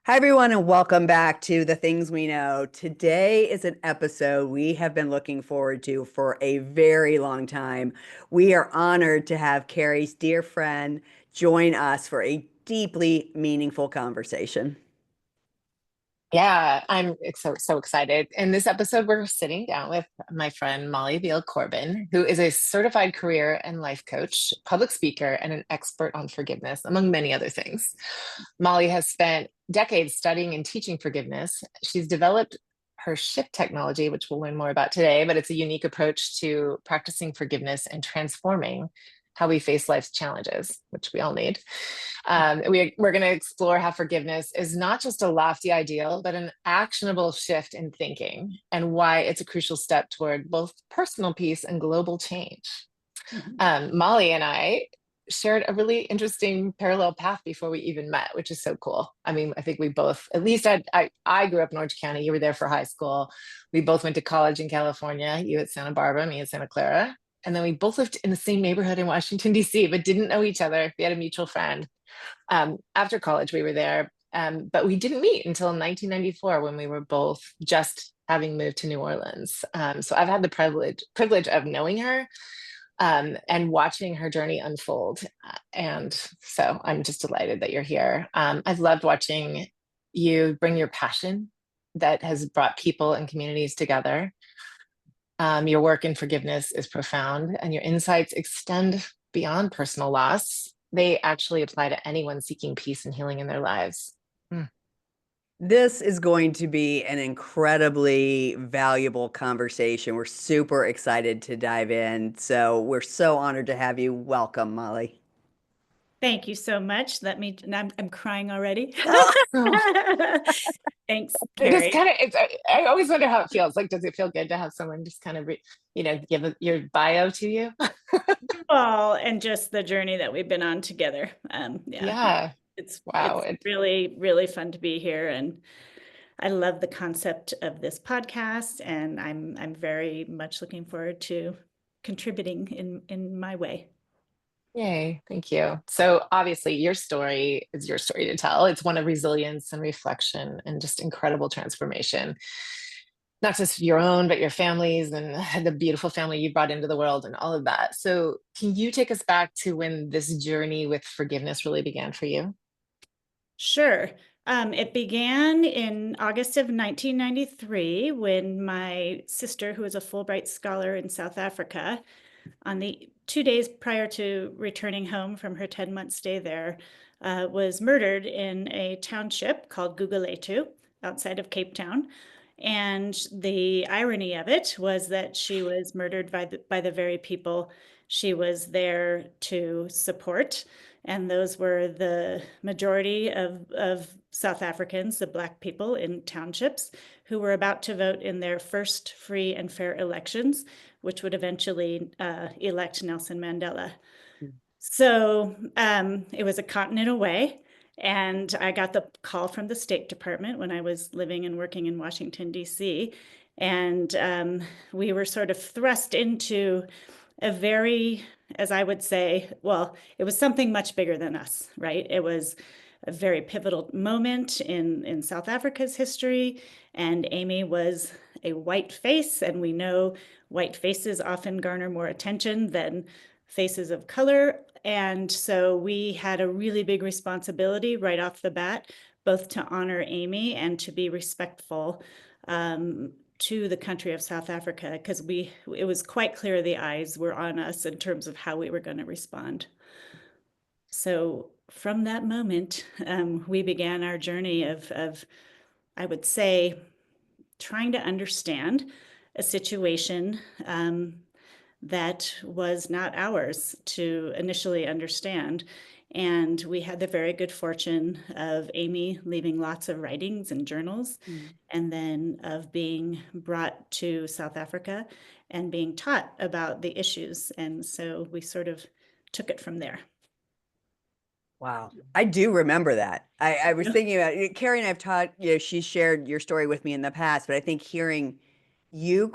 Hi, everyone, and welcome back to The Things We Know. Today is an episode we have been looking forward to for a very long time. We are honored to have Kari's dear friend join us for a deeply meaningful conversation. Yeah, I'm so excited. In this episode, we're sitting down with my friend Molly Biehl Corbin, who is a certified career and life coach, public speaker, and an expert on forgiveness, among many other things. Molly has spent decades studying and teaching forgiveness. She's developed her shift technology, which we'll learn more about today, but it's a unique approach to practicing forgiveness and transforming how we face life's challenges, which we all need. We're going to explore how forgiveness is not just a lofty ideal, but an actionable shift in thinking and why it's a crucial step toward both personal peace and global change. Molly and I shared a really interesting parallel path before we even met, which is so cool. I mean, I think we both, at least I grew up in Orange County. You were there for high school. We both went to college in California, you at Santa Barbara, me at Santa Clara. And then we both lived in the same neighborhood in Washington, D.C., but didn't know each other. We had a mutual friend. After college, we were there, but we didn't meet until 1994 when we were both just having moved to New Orleans. So I've had the privilege of knowing her and watching her journey unfold. And so I'm just delighted that you're here. I've loved watching you bring your passion that has brought people and communities together. Your work in forgiveness is profound, and your insights extend beyond personal loss. They actually apply to anyone seeking peace and healing in their lives. Mm. This is going to be an incredibly valuable conversation. We're super excited to dive in. So we're so honored to have you. Welcome, Molly. Thank you so much. I'm crying already. Oh, Thanks, it just Kari. kind of, I always wonder how it feels. Like, does it feel good to have someone just kind of, give your bio to you? Well, and just the journey that we've been on together. Yeah, Yeah. Wow. it's really, really fun to be here. And I love the concept of this podcast, and I'm very much looking forward to contributing in my way. Yay. Thank you. So obviously your story is your story to tell. It's one of resilience and reflection and just incredible transformation, not just your own, but your family's and the beautiful family you brought into the world and all of that. So can you take us back to when this journey with forgiveness really began for you? Sure. It began in August of 1993 when my sister, who is a Fulbright scholar in South Africa, on the 2 days prior to returning home from her 10-month stay there, was murdered in a township called Guguletu outside of Cape Town. And the irony of it was that she was murdered by the very people she was there to support. And those were the majority of South Africans, the Black people in townships, who were about to vote in their first free and fair elections, which would eventually elect Nelson Mandela. So it was a continent away. And I got the call from the State Department when I was living and working in Washington, D.C. And we were sort of thrust into a very, as I would say, well, it was something much bigger than us, right? It was a very pivotal moment in South Africa's history. And Amy was a white face, and we know white faces often garner more attention than faces of color. And so we had a really big responsibility right off the bat, both to honor Amy and to be respectful to the country of South Africa, because it was quite clear the eyes were on us in terms of how we were going to respond. So from that moment, we began our journey of, I would say, trying to understand a situation that was not ours to initially understand. And we had the very good fortune of Amy leaving lots of writings and journals, and then of being brought to South Africa and being taught about the issues. And so we sort of took it from there. Wow. I do remember that. I was thinking about it. Kari and I have taught, she's shared your story with me in the past, but I think hearing you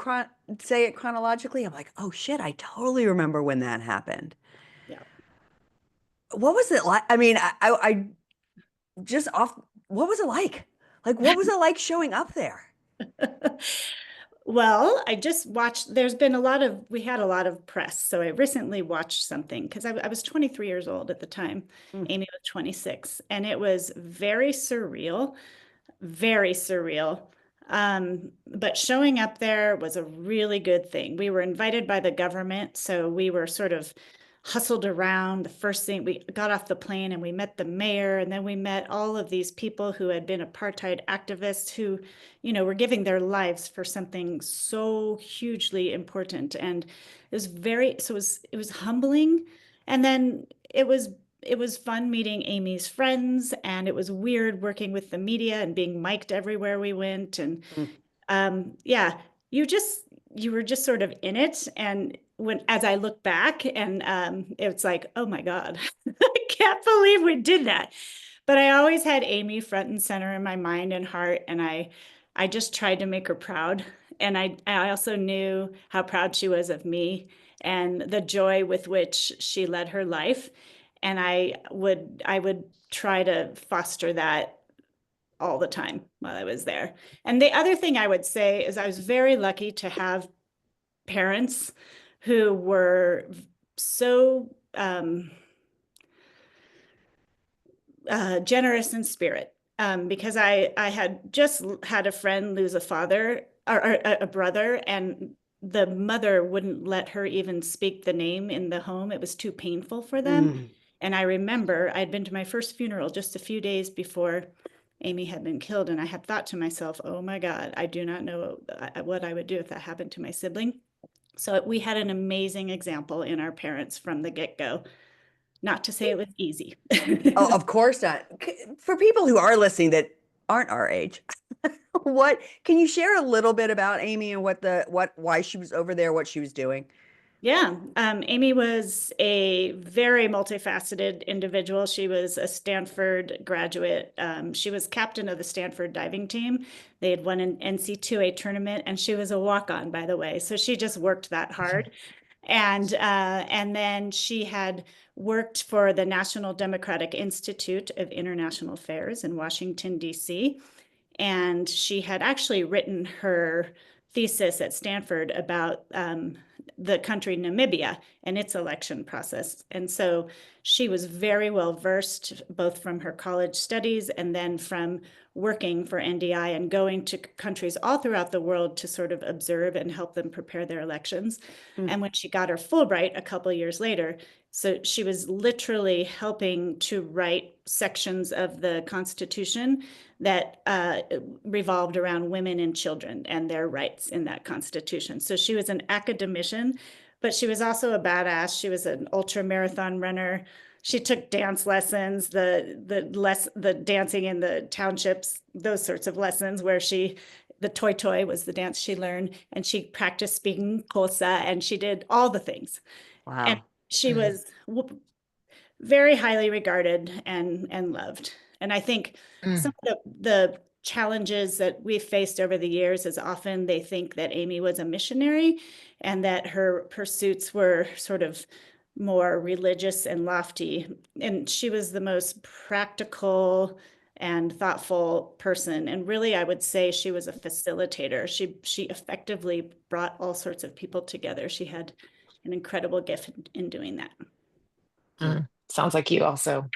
say it chronologically, I'm like, oh shit, I totally remember when that happened. Yeah. What was it like? I mean, I just off, what was it like? Like, what was it like showing up there? Well, I just watched, we had a lot of press. So I recently watched something because I was 23 years old at the time. Mm. Amy was 26, and it was very surreal, very surreal. But showing up there was a really good thing. We were invited by the government, so we were sort of hustled around. The first thing, we got off the plane and we met the mayor, and then we met all of these people who had been apartheid activists who, were giving their lives for something so hugely important. And it was humbling. And then it was fun meeting Amy's friends, and it was weird working with the media and being mic'd everywhere we went. And Mm. yeah, you were just sort of in it. And as I look back, and it's like, oh my God, I can't believe we did that. But I always had Amy front and center in my mind and heart, and I just tried to make her proud. And I also knew how proud she was of me and the joy with which she led her life. And I would try to foster that all the time while I was there. And the other thing I would say is I was very lucky to have parents who were so generous in spirit. Because I had just had a friend lose a father or a brother, and the mother wouldn't let her even speak the name in the home. It was too painful for them. Mm. And I remember I'd been to my first funeral just a few days before Amy had been killed, and I had thought to myself, oh my God, I do not know what I would do if that happened to my sibling. So we had an amazing example in our parents from the get-go. Not to say it was easy. Oh, of course not. For people who are listening that aren't our age, what can you share a little bit about Amy and why she was over there, what she was doing? Yeah, Amy was a very multifaceted individual. She was a Stanford graduate. She was captain of the Stanford diving team. They had won an NC2A tournament, and she was a walk-on, by the way. So she just worked that hard. And then she had worked for the National Democratic Institute of International Affairs in Washington, D.C. And she had actually written her thesis at Stanford about the country Namibia and its election process. And so she was very well versed, both from her college studies and then from working for NDI and going to countries all throughout the world to sort of observe and help them prepare their elections. Mm. And when she got her Fulbright a couple of years later, so she was literally helping to write sections of the Constitution that revolved around women and children and their rights in that Constitution. So she was an academician, but she was also a badass. She was an ultra marathon runner. She took dance lessons, the dancing in the townships, those sorts of lessons where the toi toi was the dance she learned, and she practiced speaking Xhosa, and she did all the things. And Wow. she was very highly regarded and loved. And I think some of the challenges that we've faced over the years is often they think that Amy was a missionary and that her pursuits were sort of more religious and lofty. And she was the most practical and thoughtful person. And really, I would say she was a facilitator. She effectively brought all sorts of people together. She had an incredible gift in doing that. Sounds like you also.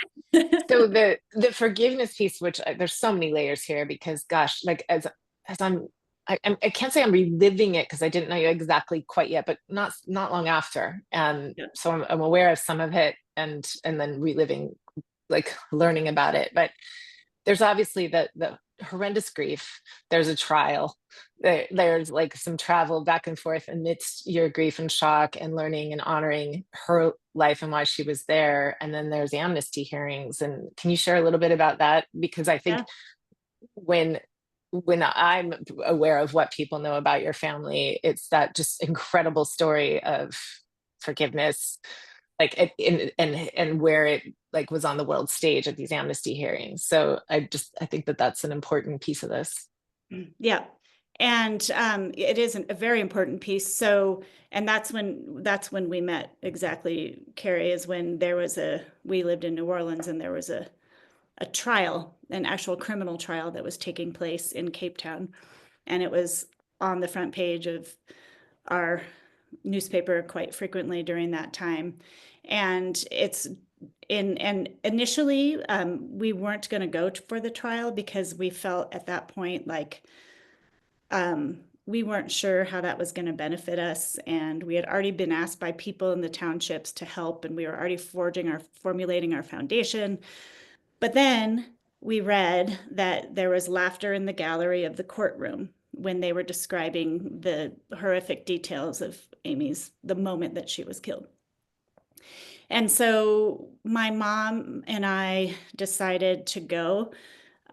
So the forgiveness piece, which there's so many layers here because gosh, like as I can't say I'm reliving it because I didn't know you exactly quite yet, but not long after. Yeah. So I'm aware of some of it and then reliving, like learning about it. But there's obviously the horrendous grief. There's a trial. There's like some travel back and forth amidst your grief and shock and learning and honoring her life and why she was there. And then there's the amnesty hearings. And can you share a little bit about that? Because I think Yeah. when I'm aware of what people know about your family, it's that just incredible story of forgiveness, like and where it like was on the world stage at these amnesty hearings. So I think that that's an important piece of this. Yeah. And it is a very important piece. So, and that's when we met exactly, Kari, is when we lived in New Orleans and there was a trial an actual criminal trial that was taking place in Cape Town. And it was on the front page of our newspaper quite frequently during that time. And initially, we weren't going to go for the trial because we felt at that point like we weren't sure how that was going to benefit us. And we had already been asked by people in the townships to help, and we were already formulating our foundation. But then we read that there was laughter in the gallery of the courtroom when they were describing the horrific details of the moment that she was killed. And so my mom and I decided to go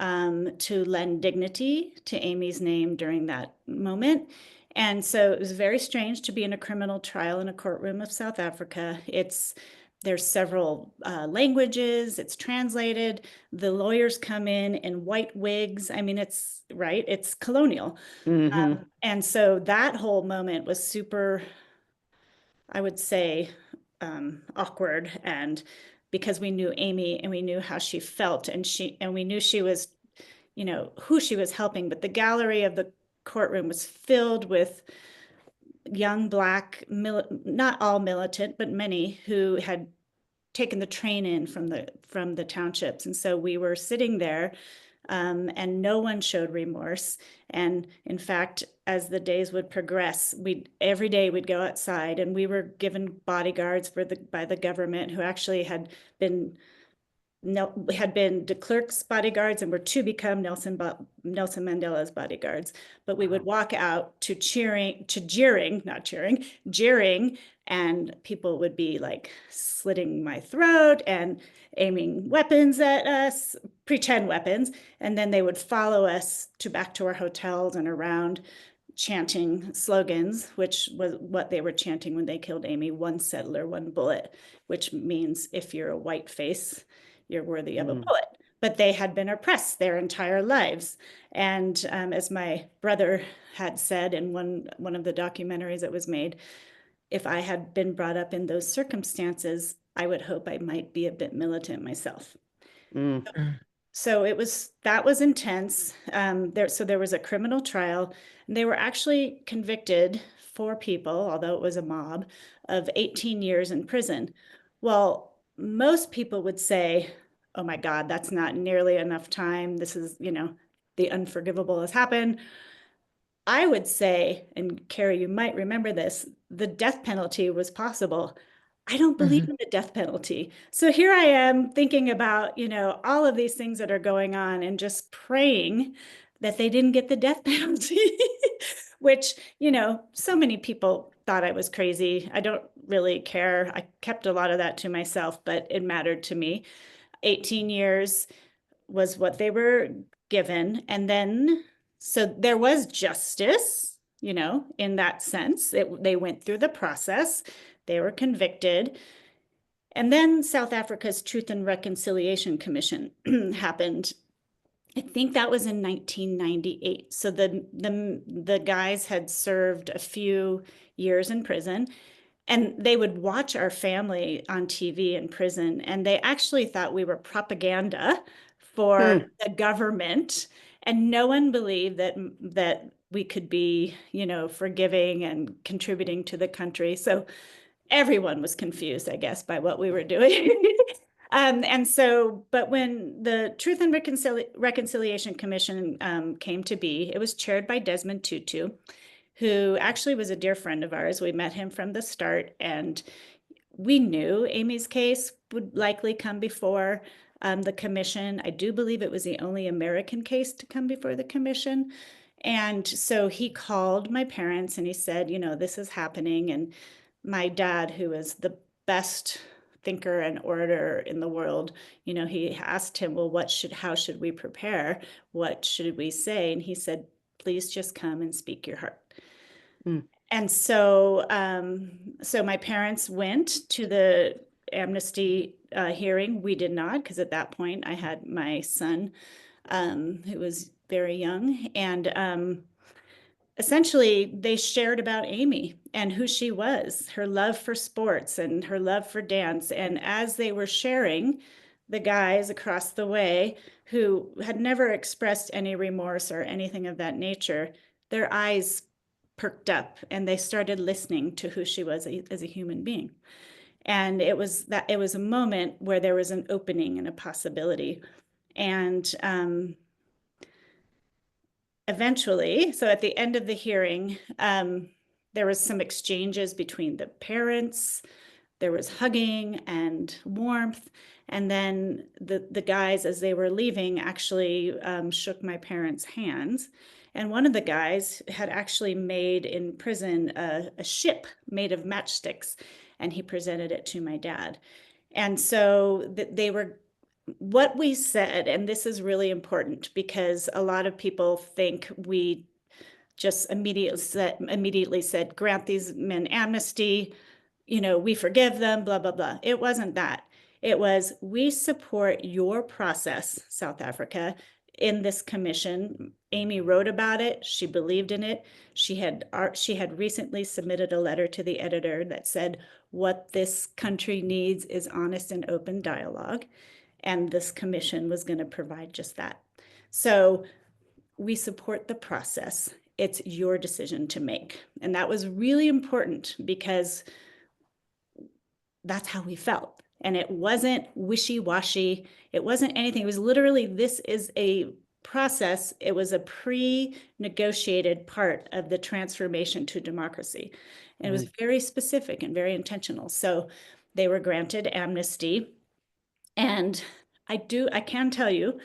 to lend dignity to Amy's name during that moment. And so it was very strange to be in a criminal trial in a courtroom of South Africa. There's several languages, it's translated. The lawyers come in white wigs. I mean, it's colonial. And so that whole moment was super, I would say, awkward, and because we knew Amy and we knew how she felt, and we knew she was, who she was helping, but the gallery of the courtroom was filled with young Black, not all militant, but many who had taken the train in from the townships. And so we were sitting there, and no one showed remorse. And in fact, as the days would progress, every day we'd go outside, and we were given bodyguards by the government who actually had been de Klerk's bodyguards and were to become Nelson Mandela's bodyguards. But we would walk out to jeering, and people would be like slitting my throat and aiming weapons at us, pretend weapons. And then they would follow us back to our hotels and around, chanting slogans, which was what they were chanting when they killed Amy: one settler, one bullet, which means if you're a white face, you're worthy of a bullet. But they had been oppressed their entire lives. And as my brother had said in one of the documentaries that was made, if I had been brought up in those circumstances, I would hope I might be a bit militant myself. So that was intense. So there was a criminal trial, and they were actually convicted, 4 people, although it was a mob, of 18 years in prison. Well, most people would say, oh my God, that's not nearly enough time. This is, the unforgivable has happened. I would say, and Kari, you might remember this, the death penalty was possible. I don't believe in the death penalty. So here I am thinking about, all of these things that are going on and just praying that they didn't get the death penalty, which, so many people thought I was crazy. I don't really care. I kept a lot of that to myself, but it mattered to me. 18 years was what they were given. And then, so there was justice, in that sense. They went through the process. They were convicted. And then South Africa's Truth and Reconciliation Commission happened. I think that was in 1998. So the guys had served a few years in prison, and they would watch our family on TV in prison, and they actually thought we were propaganda for the government. And no one believed that we could be, forgiving and contributing to the country. So everyone was confused, I guess, by what we were doing. But when the Truth and Reconciliation Commission came to be, it was chaired by Desmond Tutu, who actually was a dear friend of ours. We met him from the start, and we knew Amy's case would likely come before the commission. I do believe it was the only American case to come before the commission. And so he called my parents and he said, this is happening. And my dad, who is the best thinker and orator in the world, he asked him, well, how should we prepare? What should we say? And he said, please just come and speak your heart. And so, so my parents went to the amnesty hearing. We did not, because at that point I had my son, who was very young. And essentially, they shared about Amy and who she was, her love for sports and her love for dance. And as they were sharing, the guys across the way who had never expressed any remorse or anything of that nature, their eyes perked up and they started listening to who she was as a human being. And it was a moment where there was an opening and a possibility. And eventually, so at the end of the hearing, there was some exchanges between the parents. There was hugging and warmth. And then the guys, as they were leaving, actually shook my parents' hands. And one of the guys had actually made in prison a ship made of matchsticks, and he presented it to my dad. And so they were, what we said, and this is really important because a lot of people think we just immediately said, grant these men amnesty, we forgive them, blah, blah, blah. It wasn't that. It was, we support your process, South Africa, in this commission. Amy wrote about it. She believed in it. She had recently submitted a letter to the editor that said, what this country needs is honest and open dialogue. And this commission was going to provide just that. So we support the process. It's your decision to make. And that was really important because that's how we felt. And it wasn't wishy-washy. It wasn't anything. It was literally, this is a process. It was a pre-negotiated part of the transformation to democracy. And it was very specific and very intentional. So they were granted amnesty. And I can tell you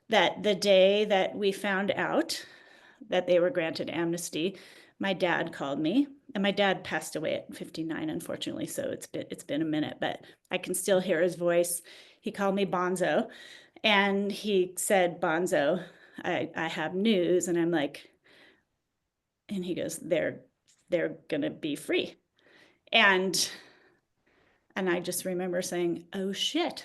that the day that we found out that they were granted amnesty, my dad called me, and my dad passed away at 59, unfortunately. So it's been a minute, but I can still hear his voice. He called me Bonzo, and he said, Bonzo, I have news. And I'm like, and he goes, they're gonna be free. And I just remember saying, oh shit.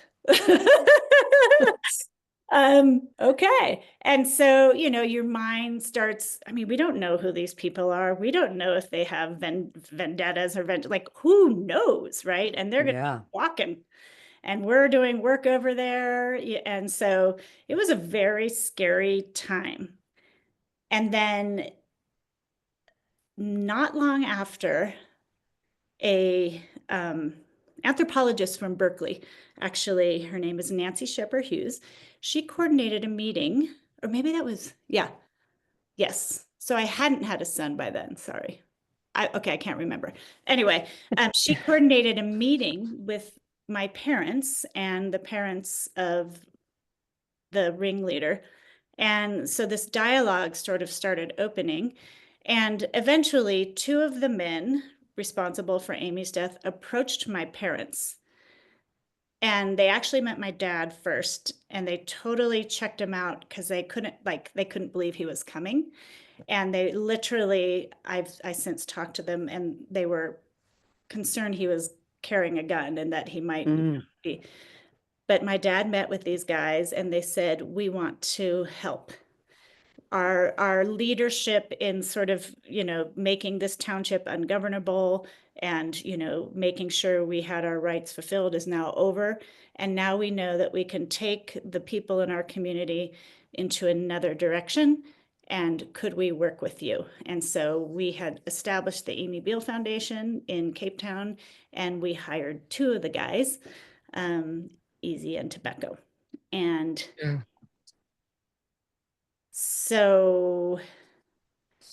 Okay. And so, your mind starts, I mean, we don't know who these people are. We don't know if they have vendettas or like, who knows, right? And they're going to be walking, and we're doing work over there. And so it was a very scary time. And then not long after, a anthropologist from Berkeley, actually, her name is Nancy Shepard Hughes. She coordinated a meeting, or maybe that was, yes. So I hadn't had a son by then, sorry. I can't remember. Anyway, she coordinated a meeting with my parents and the parents of the ringleader. And so this dialogue sort of started opening. And eventually, two of the men responsible for Amy's death approached my parents. And they actually met my dad first, and they totally checked him out because they couldn't believe he was coming. And they literally, I since talked to them, and they were concerned he was carrying a gun and that he might be. But my dad met with these guys, and they said, we want to help. Our leadership in sort of, making this township ungovernable and, making sure we had our rights fulfilled is now over. And now we know that we can take the people in our community into another direction. And could we work with you? And so we had established the Amy Biehl Foundation in Cape Town, and we hired two of the guys, Easy and Tobacco. And so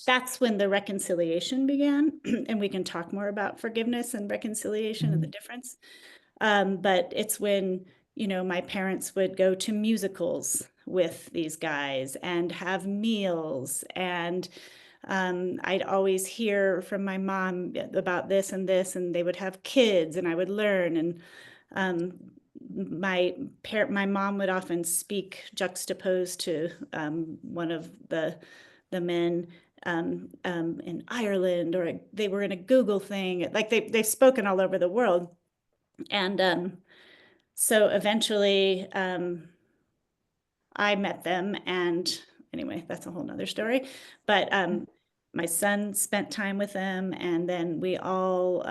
that's when the reconciliation began. And we can talk more about forgiveness and reconciliation and the difference. But it's when, my parents would go to musicals with these guys and have meals. And I'd always hear from my mom about this, and they would have kids, and I would learn. And my mom would often speak juxtaposed to one of the men in Ireland, or they were in a Google thing. Like they've spoken all over the world. And so eventually I met them, and anyway, that's a whole nother story. But My son spent time with them, and then we all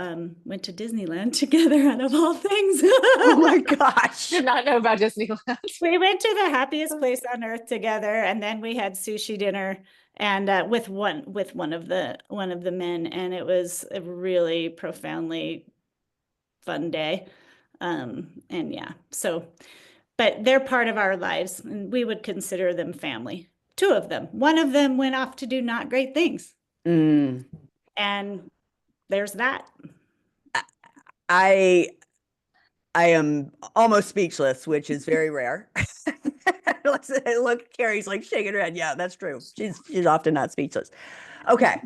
went to Disneyland together, out of all things. Oh my gosh. Did not know about Disneyland. We went to the happiest place on earth together, and then we had sushi dinner and with one of the men, and it was a really profoundly fun day. And yeah, so, but they're part of our lives, and we would consider them family. Two of them. One of them went off to do not great things. Mm. And there's that. I am almost speechless, which is very rare. Look, Carrie's like shaking her head. Yeah, that's true. She's often not speechless. Okay.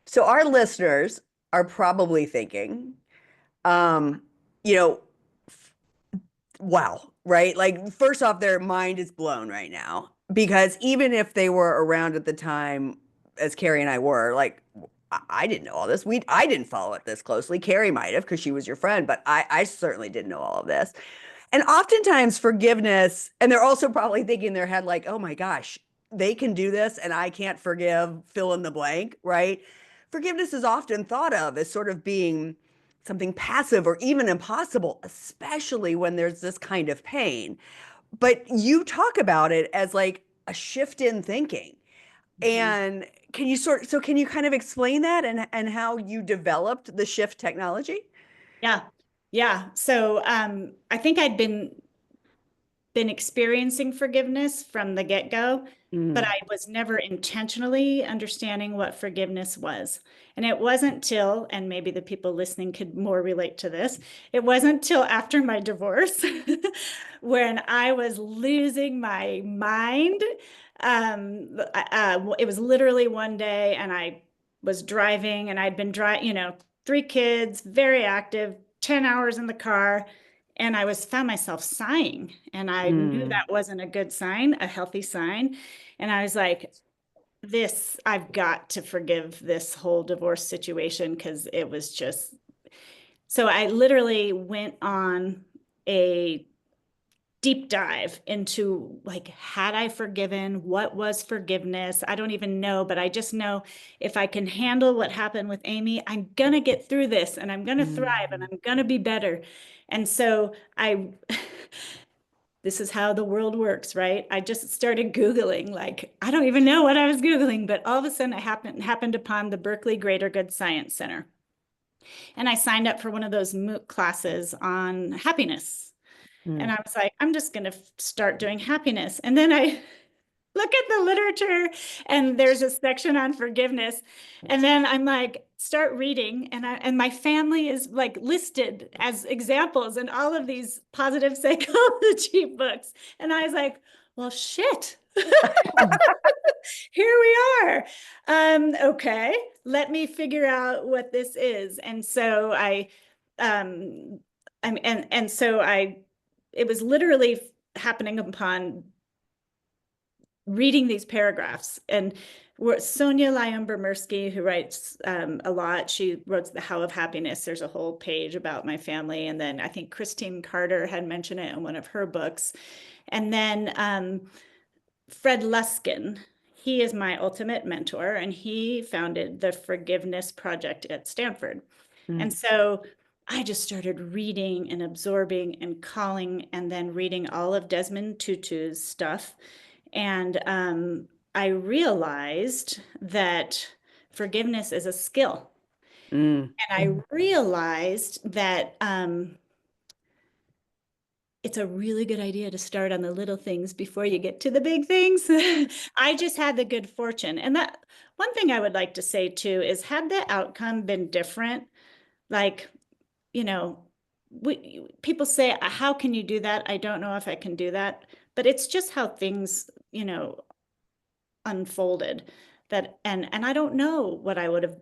So our listeners are probably thinking, um, you know, wow, right? Like, first off, their mind is blown right now because even if they were around at the time as Carrie and I were, like, I didn't know all this. I didn't follow it this closely. Carrie might have because she was your friend, but I certainly didn't know all of this. And oftentimes forgiveness, and they're also probably thinking in their head, like, oh my gosh, they can do this and I can't forgive, fill in the blank, right? Forgiveness is often thought of as sort of being something passive or even impossible, especially when there's this kind of pain. But you talk about it as like a shift in thinking. And can you kind of explain that and how you developed the shift technology? Yeah. Yeah. So I think I'd been experiencing forgiveness from the get-go, but Mm, I was never intentionally understanding what forgiveness was. And it wasn't till, and maybe the people listening could more relate to this, it wasn't till after my divorce when I was losing my mind. It was literally one day, and I was driving, and I'd been driving, 3 kids, very active, 10 hours in the car, and I found myself sighing, and I knew mm, that wasn't a good sign, a healthy sign. And I was like, I've got to forgive this whole divorce situation because it was just, so I literally went on a deep dive into, like, had I forgiven? What was forgiveness? I don't even know, but I just know if I can handle what happened with Amy, I'm gonna get through this, and I'm gonna thrive, and mm. I'm gonna be better. And so this is how the world works, right? I just started Googling, like, I don't even know what I was Googling, but all of a sudden I happened upon the Berkeley Greater Good Science Center. And I signed up for one of those MOOC classes on happiness. And Mm. I was like, I'm just going to start doing happiness. And then I look at the literature, and there's a section on forgiveness. And then I'm like, start reading, and my family is like listed as examples in all of these positive psychology books. And I was like, well, shit. Here we are. Okay, let me figure out what this is. And so it was literally happening upon reading these paragraphs. And Sonia Lyumber-Mirsky, who writes a lot, she wrote The How of Happiness. There's a whole page about my family. And then I think Christine Carter had mentioned it in one of her books. And then Fred Luskin, he is my ultimate mentor, and he founded the Forgiveness Project at Stanford. And Mm. so I just started reading and absorbing and calling, and then reading all of Desmond Tutu's stuff. And I realized that forgiveness is a skill. Mm. And I realized that it's a really good idea to start on the little things before you get to the big things. I just had the good fortune. And that one thing I would like to say too is, had the outcome been different, like, you know, people say, how can you do that? I don't know if I can do that, but it's just how things, unfolded. And I don't know what I would have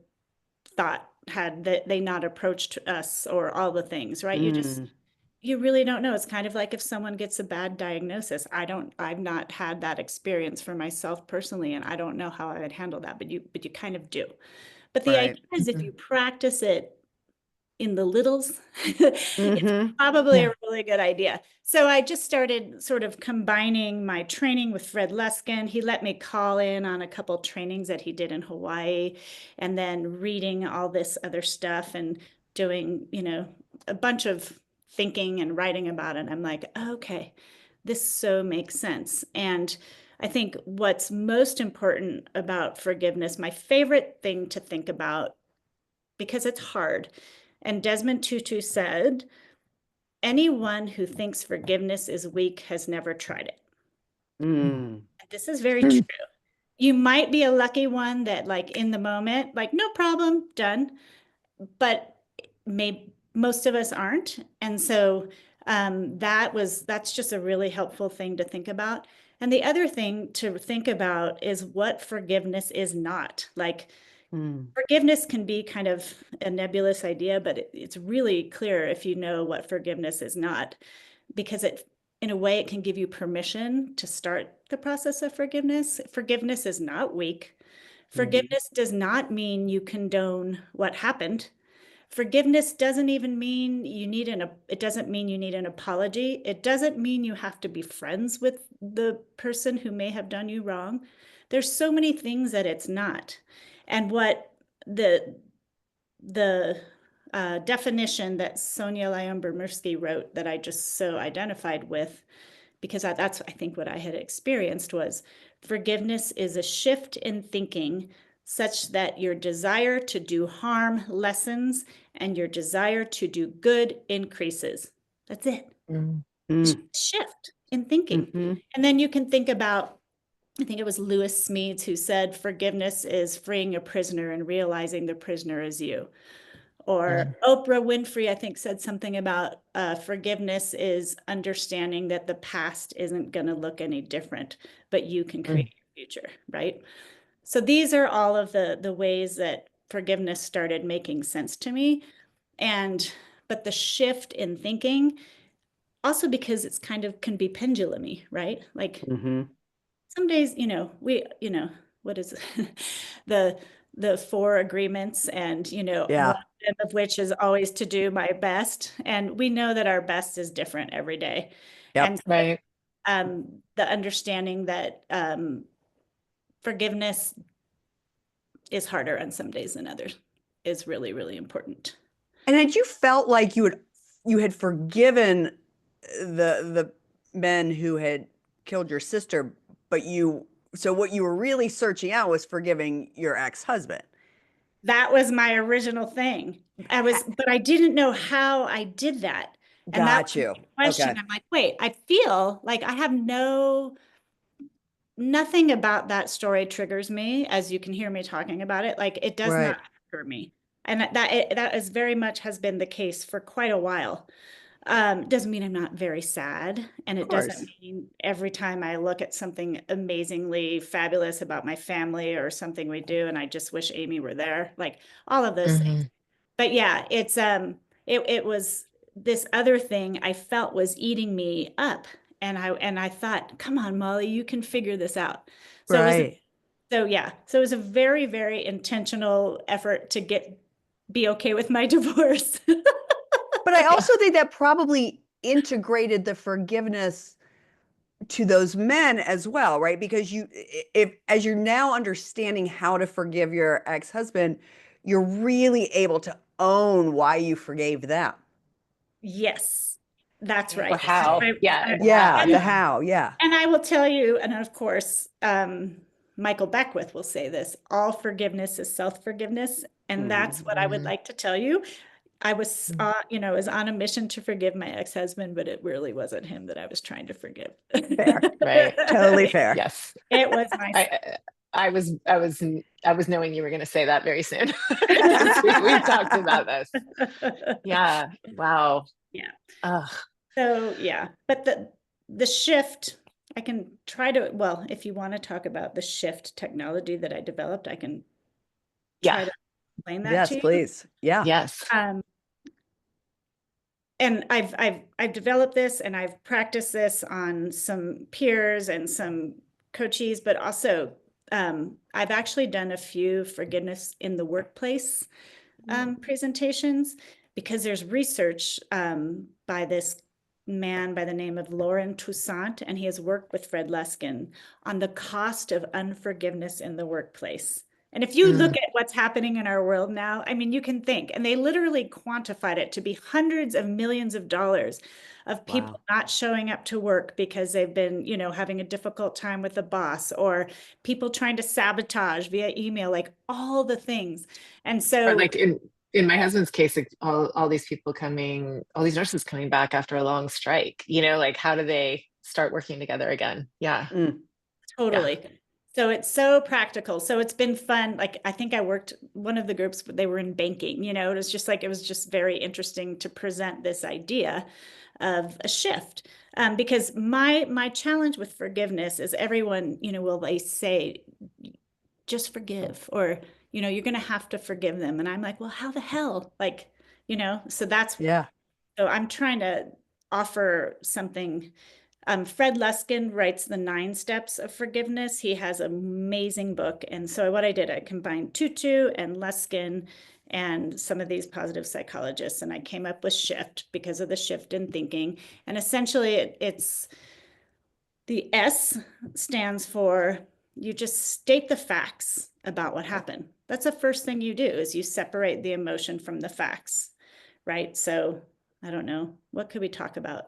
thought had they not approached us, or all the things, right? Mm. You really don't know. It's kind of like if someone gets a bad diagnosis. I've not had that experience for myself personally, and I don't know how I would handle that, but you kind of do. But the idea Right. is, if you practice it in the littles, it's probably Yeah. a really good idea. So I just started sort of combining my training with Fred Luskin. He let me call in on a couple trainings that he did in Hawaii, and then reading all this other stuff and doing, a bunch of thinking and writing about it. I'm like, okay, this so makes sense. And I think what's most important about forgiveness, my favorite thing to think about, because it's hard, and Desmond Tutu said, anyone who thinks forgiveness is weak has never tried it. Mm. This is very true. You might be a lucky one that, like, in the moment, like, no problem, done. But most of us aren't. And so that's just a really helpful thing to think about. And the other thing to think about is what forgiveness is not. Like, forgiveness can be kind of a nebulous idea, but it's really clear if you know what forgiveness is not, because in a way, it can give you permission to start the process of forgiveness. Forgiveness is not weak. Forgiveness does not mean you condone what happened. Forgiveness doesn't even mean it doesn't mean you need an apology. It doesn't mean you have to be friends with the person who may have done you wrong. There's so many things that it's not. And what the definition that Sonia Lyon-Bermersky wrote that I just so identified with, because that's, I think, what I had experienced was forgiveness is a shift in thinking such that your desire to do harm lessens and your desire to do good increases. That's it. Shift in thinking. And then you can think about, I think it was Lewis Smedes who said, forgiveness is freeing a prisoner and realizing the prisoner is you. Or Oprah Winfrey, I think, said something about forgiveness is understanding that the past isn't going to look any different, but you can create your future, right? So these are all of the ways that forgiveness started making sense to me. But the shift in thinking, also because it's kind of can be pendulumy, right? Like some days, what is the four agreements, and Yeah. one of which is always to do my best, and we know that our best is different every day. Yep. And Right. the understanding that forgiveness is harder on some days than others is really, really important. And had you felt like you had forgiven the men who had killed your sister, but so what you were really searching out was forgiving your ex-husband? That was my original thing. But I didn't know how I did that. And that Got was you. my question. Okay. I'm like, wait, I feel like I have nothing about that story triggers me, as you can hear me talking about it. Like, it does not Right. trigger me. And that is very much has been the case for quite a while. Doesn't mean I'm not very sad. And Of it doesn't course. mean every time I look at something amazingly fabulous about my family or something we do, and I just wish Amy were there, like all of those things. But yeah, it was this other thing I felt was eating me up. And I thought, come on, Molly, you can figure this out. So it was Right. so it was a very, very intentional effort to be okay with my divorce. But I also think that probably integrated the forgiveness to those men as well, right? Because if as you're now understanding how to forgive your ex-husband, you're really able to own why you forgave them. Yes, that's Or right. how. Yeah. And Yeah, how. the And Yeah. how, yeah. I will tell you, and of course, Michael Beckwith will say this, all forgiveness is self-forgiveness. And that's what I would like to tell you. I was on a mission to forgive my ex-husband, but it really wasn't him that I was trying to forgive. Fair. Right. Totally fair. Yes. It was myself. I was knowing you were going to say that very soon. Since we've talked about this. Yeah. Wow. Yeah. Ugh. So yeah, but the shift, I can try to, well, if you want to talk about the shift technology that I developed, I can Yeah. try to explain that Yes, to you. please. Yeah. Yes. And I've developed this and I've practiced this on some peers and some coachees, but also I've actually done a few forgiveness in the workplace presentations. because there's research by this man by the name of Lauren Toussaint, and he has worked with Fred Luskin on the cost of unforgiveness in the workplace. And if you look at what's happening in our world now, I mean, you can think, and they literally quantified it to be hundreds of millions of dollars of people Wow. not showing up to work because they've been, having a difficult time with the boss, or people trying to sabotage via email, like all the things. And Or so like in my husband's case, like all these people coming, all these nurses coming back after a long strike, like how do they start working together again? Yeah. Mm. Yeah. totally. So it's so practical. So it's been fun. Like I think I worked one of the groups, they were in banking, it was just like, it was just very interesting to present this idea of a shift. Because my challenge with forgiveness is everyone, will they say, just forgive, or, you're going to have to forgive them. And I'm like, well, how the hell? Like, so Yeah. so I'm trying to offer something. Fred Luskin writes the 9 steps of forgiveness. He has an amazing book. And so what I did, I combined Tutu and Luskin and some of these positive psychologists, and I came up with shift because of the shift in thinking. And essentially it's the S stands for you just state the facts about what happened. That's the first thing you do, is you separate the emotion from the facts, right? So I don't know, what could we talk about?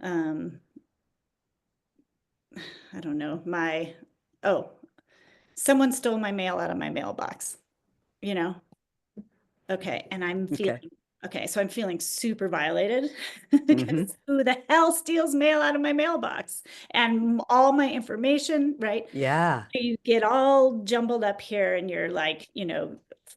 I don't know, someone stole my mail out of my mailbox, you know? Okay. And Okay. so I'm feeling super violated Hmm. because who the hell steals mail out of my mailbox and all my information, right? Yeah. You get all jumbled up here and you're like,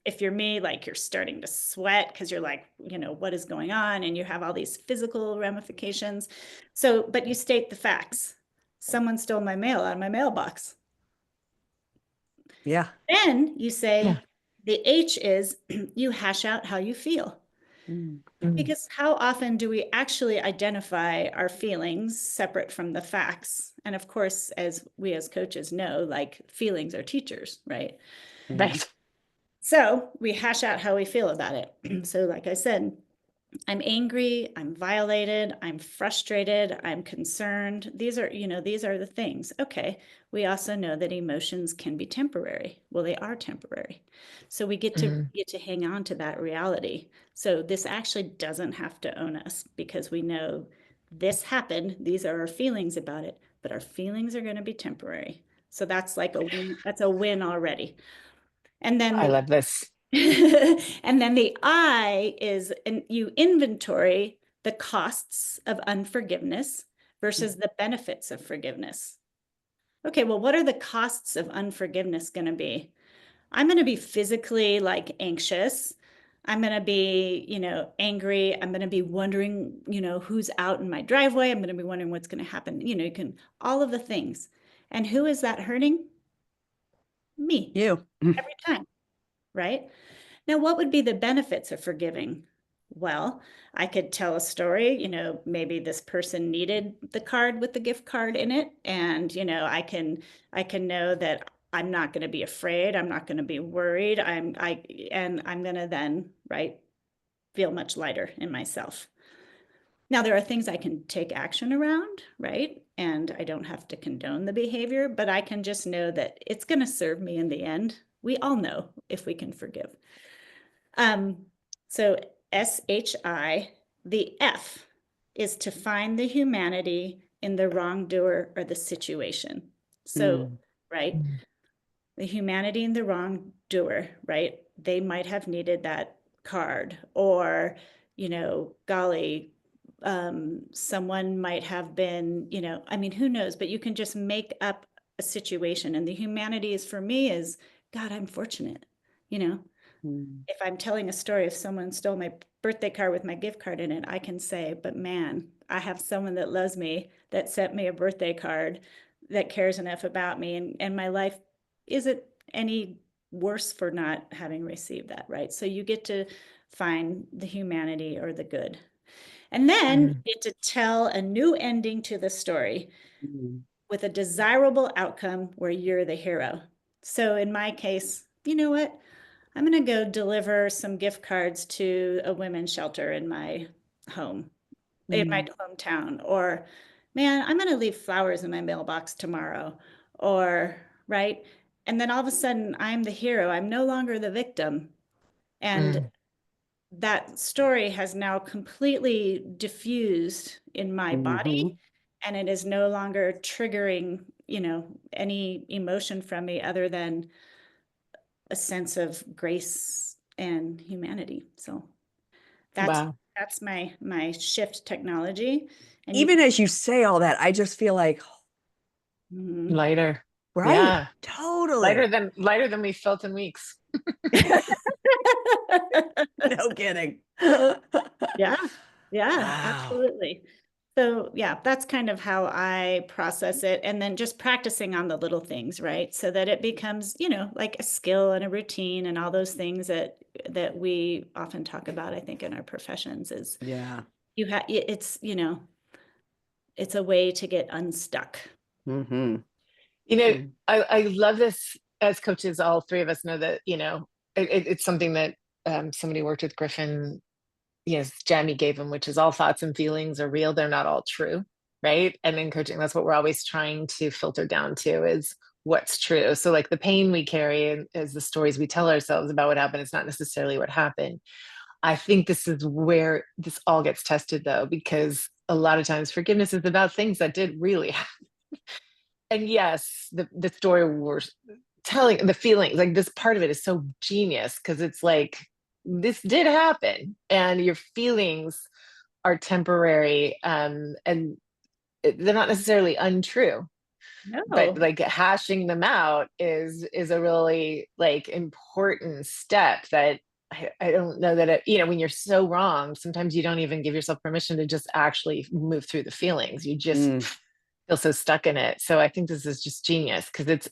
if you're me, like you're starting to sweat because you're like, what is going on? And you have all these physical ramifications. So, but you state the facts. Someone stole my mail out of my mailbox. Yeah. Then you Yeah. say the H is you hash out how you feel. Mm. Mm. Because how often do we actually identify our feelings separate from the facts? And of course, as we as coaches know, like feelings are teachers, right? Mhm. Right. So we hash out how we feel about it. So, like I said, I'm angry, I'm violated, I'm frustrated, I'm concerned. These are the things. Okay. We also know that emotions can be temporary. Well, they are temporary. So we Mm. get to hang on to that reality. So this actually doesn't have to own us because we know this happened. These are our feelings about it, but our feelings are going to be temporary. So that's like a win. That's a win already. And then I the love this. and then the I is, and you inventory the costs of unforgiveness versus the benefits of forgiveness. Okay, well, what are the costs of unforgiveness going to be? I'm going to be physically like anxious. I'm going to be, angry. I'm going to be wondering, who's out in my driveway. I'm going to be wondering what's going to happen. You can, all of the things. And who is that hurting? Me You. every time, right? Now, what would be the benefits of forgiving? Well, I could tell a story, maybe this person needed the card with the gift card in it. And, I can know that I'm not going to be afraid. I'm not going to be worried. And I'm going to then, right, feel much lighter in myself. Now, there are things I can take action around, right? And I don't have to condone the behavior, but I can just know that it's going to serve me in the end. We all know if we can forgive. Um, so SHI, the F is to find the humanity in the wrongdoer or the situation. So, Mm. right, Mm. the humanity in the wrongdoer, right? They might have needed that card, or, golly, someone might have been, I mean, who knows, but you can just make up a situation. And the humanity is for me is, God, I'm fortunate, you know, Mm. if I'm telling a story, if someone stole my birthday card with my gift card in it, I can say, but man, I have someone that loves me that sent me a birthday card that cares enough about me. And my life isn't any worse for not having received that, right? So you get to find the humanity or the good. And then Mm. you get to tell a new ending to the story Mm. with a desirable outcome where you're the hero. So in my case, you know what? I'm going to go deliver some gift cards to a women's shelter in my home, in my hometown. Or, man, I'm going to leave flowers in my mailbox tomorrow. Or, right? And then all of a sudden, I'm the hero. I'm no longer the victim. And Mm. that story has now completely diffused in my Mm-hmm. body, and it is no longer triggering, any emotion from me other than a sense of grace and humanity. So that's Wow. that's my shift technology. And you Even as you say all that, I just feel like, Mhm. Lighter. right, Yeah. totally. Lighter than we felt in weeks. No kidding. Yeah, yeah, Wow. absolutely. So yeah, that's kind of how I process it. And then just practicing on the little things, right? So that it becomes, like a skill and a routine and all those things that we often talk about, I think, in our professions is Yeah. it's a way to get unstuck. Mm-hmm. You know, I love this. As coaches, all three of us know that, it's something that somebody worked with Griffin, yes, Jamie gave him, which is all thoughts and feelings are real. They're not all true. Right. And in coaching, that's what we're always trying to filter down to is what's true. So like the pain we carry is the stories we tell ourselves about what happened. It's not necessarily what happened. I think this is where this all gets tested though, because a lot of times forgiveness is about things that did really happen. And yes, the story we're telling, the feelings, like this part of it is so genius because it's like this did happen and your feelings are temporary, and they're not necessarily untrue, but No, like hashing them out is a really like important step that I don't know that when you're so wrong, sometimes you don't even give yourself permission to just actually move through the feelings. You just Mm. feel so stuck in it. So I think this is just genius because it's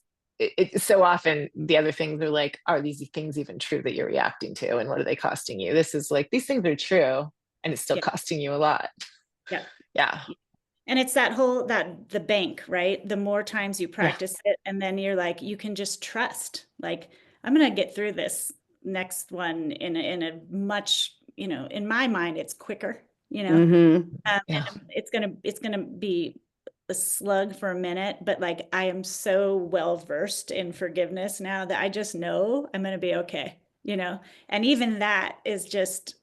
so often the other things are like, are these things even true that you're reacting to, and what are they costing you? This is like these things are true, and it's still yeah, costing you a lot. yeah. Yeah, And it's that the bank, right? The more times you yeah. practice it, and then you're like, you can just trust. Like, I'm gonna get through this next one in a much, in my mind, it's quicker, Mm-hmm. Yeah. and it's gonna be a slug for a minute, but like I am so well versed in forgiveness now that I just know I'm gonna be okay, and even that is just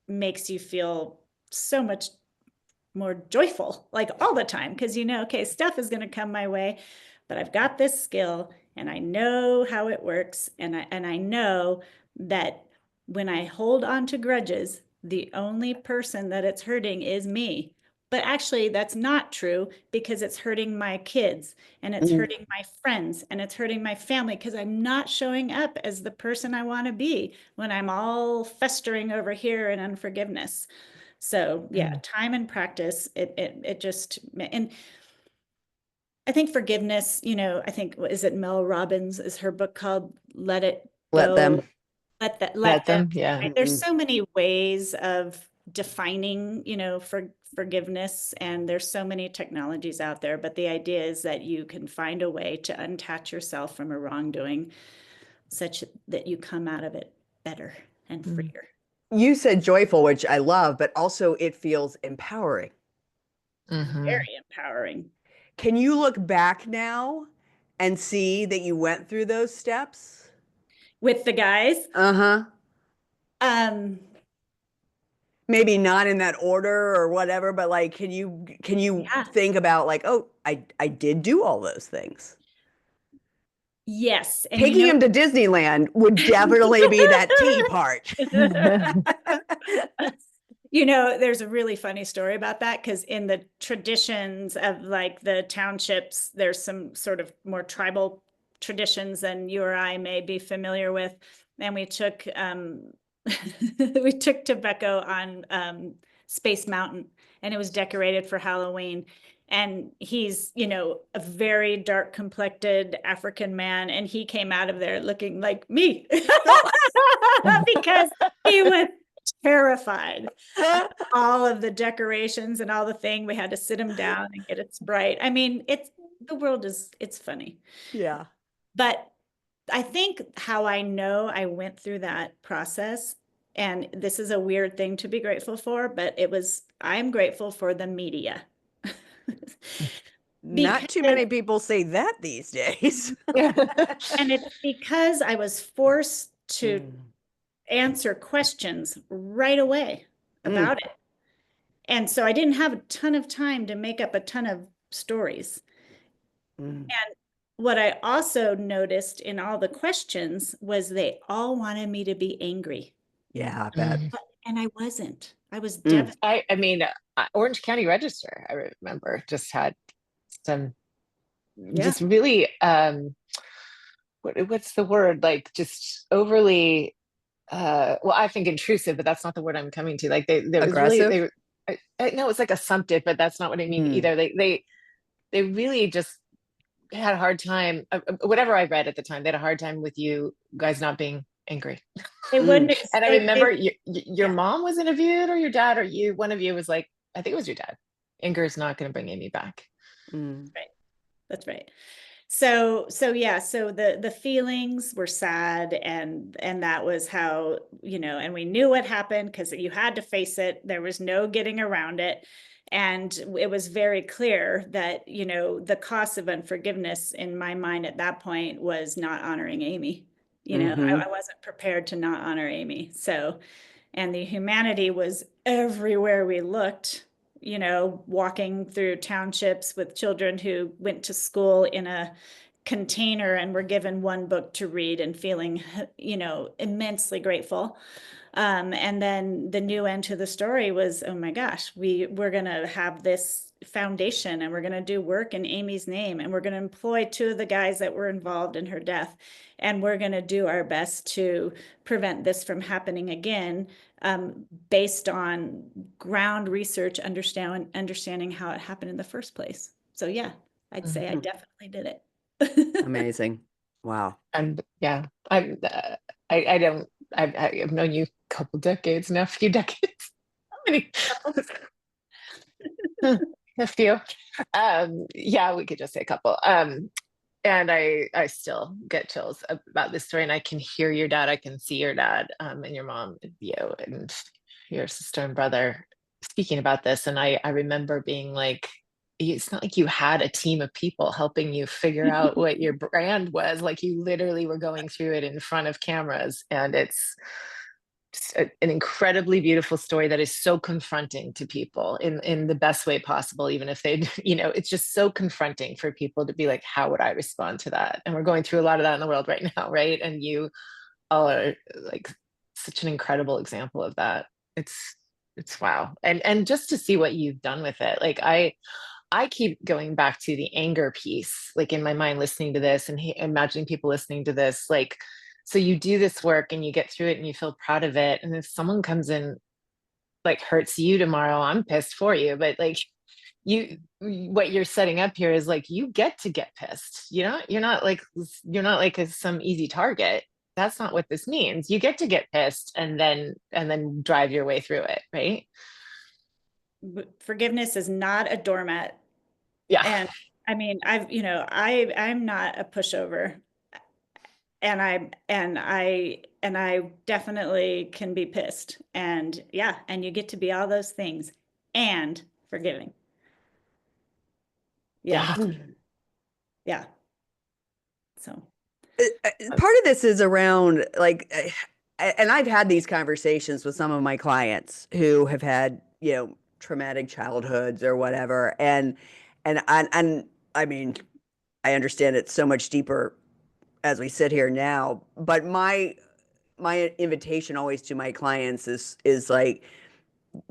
makes you feel so much more joyful, like all the time, because okay, stuff is going to come my way, but I've got this skill and I know how it works, and I know that when I hold on to grudges, the only person that it's hurting is me. But actually, that's not true because it's hurting my kids and it's Mm. hurting my friends and it's hurting my family because I'm not showing up as the person I want to be when I'm all festering over here in unforgiveness. So yeah, Mm. time and practice, it just, and I think forgiveness, I think, is it Mel Robbins, is her book called Let It Let Go, them. Let let them, them. Yeah. right? There's Mm-mm. so many ways of defining, forgiveness, and there's so many technologies out there, but the idea is that you can find a way to unattach yourself from a wrongdoing such that you come out of it better and Mm. freer. You said joyful, which I love, but also it feels empowering. Hmm. Very empowering. Can you look back now and see that you went through those steps? With the guys, Uh-huh. um, Maybe not in that order or whatever, but like can you yeah. think about like, oh, I did do all those things. Yes, and Taking him to Disneyland would definitely be that T part. there's a really funny story about that because in the traditions of like the townships, there's some sort of more tribal traditions than you or I may be familiar with. And we took we took Tobacco on Space Mountain, and it was decorated for Halloween. And he's, a very dark complected African man, and he came out of there looking like me because he was terrified of all of the decorations and all the thing. We had to sit him down and get it bright. I mean, it's funny. Yeah. But I think how I know I went through that process, and this is a weird thing to be grateful for, but I'm grateful for the media. Not too Because, many people say that these days. and it's because I was forced to Mm, answer questions right away mm, about it. And so I didn't have a ton of time to make up a ton of stories. mm. And what I also noticed in all the questions was they all wanted me to be angry. Yeah, I bet. Mm. And I wasn't. I was Mm, devastated. I mean, Orange County Register, I remember, just had some Yeah. just really what's the word? Like just overly well, I think intrusive, but that's not the word I'm coming to. Like there was really they aggressive. were I know it's like assumptive, but that's not what I mean Mm, either. They really just had a hard time. Whatever I read at the time, they had a hard time with you guys not being angry. They mm, wouldn't, And I they, remember your yeah, mom was interviewed, or your dad, or you, one of you was like, I think it was your dad. Anger is not going to bring Amy back. mm, right. That's right. So yeah, so the feelings were sad, and that was how, and we knew what happened because you had to face it. There was no getting around it. And it was very clear that, the cost of unforgiveness in my mind at that point was not honoring Amy. I mm-hmm. wasn't prepared to not honor Amy. So, and the humanity was everywhere we looked, walking through townships with children who went to school in a container and were given one book to read and feeling, immensely grateful. And then the new end to the story was, oh my gosh, we're going to have this foundation and we're going to do work in Amy's name, and we're going to employ two of the guys that were involved in her death, and we're going to do our best to prevent this from happening again, based on ground research, understanding how it happened in the first place. So yeah, I'd say I Mm. definitely did it. Amazing. Wow. And yeah, I don't, I've known you a couple decades now, a few decades. How many? A few. Yeah, we could just say a couple. And I still get chills about this story, and I can hear your dad, I can see your dad, and your mom, you, and your sister and brother speaking about this. And I remember being like, it's not like you had a team of people helping you figure out what your brand was. Like you literally were going through it in front of cameras, and it's an incredibly beautiful story that is so confronting to people in the best way possible, even if they, it's just so confronting for people to be like, how would I respond to that? And we're going through a lot of that in the world right now, right? And you all are like such an incredible example of that. It's wow. And just to see what you've done with it, like I keep going back to the anger piece, like in my mind, listening to this and imagining people listening to this. Like, so you do this work and you get through it and you feel proud of it. And if someone comes in, like hurts you tomorrow, I'm pissed for you. But like, what you're setting up here is like, you get to get pissed. You're not like some easy target. That's not what this means. You get to get pissed and then drive your way through it, right? Forgiveness is not a doormat. Yeah. And I mean, I'm not a pushover, and I definitely can be pissed. And yeah, and you get to be all those things and forgiving. Yeah. Yeah. Yeah. So, Part of this is around like, and I've had these conversations with some of my clients who have had, traumatic childhoods or whatever. And I mean, I understand it's so much deeper as we sit here now, but my invitation always to my clients is like,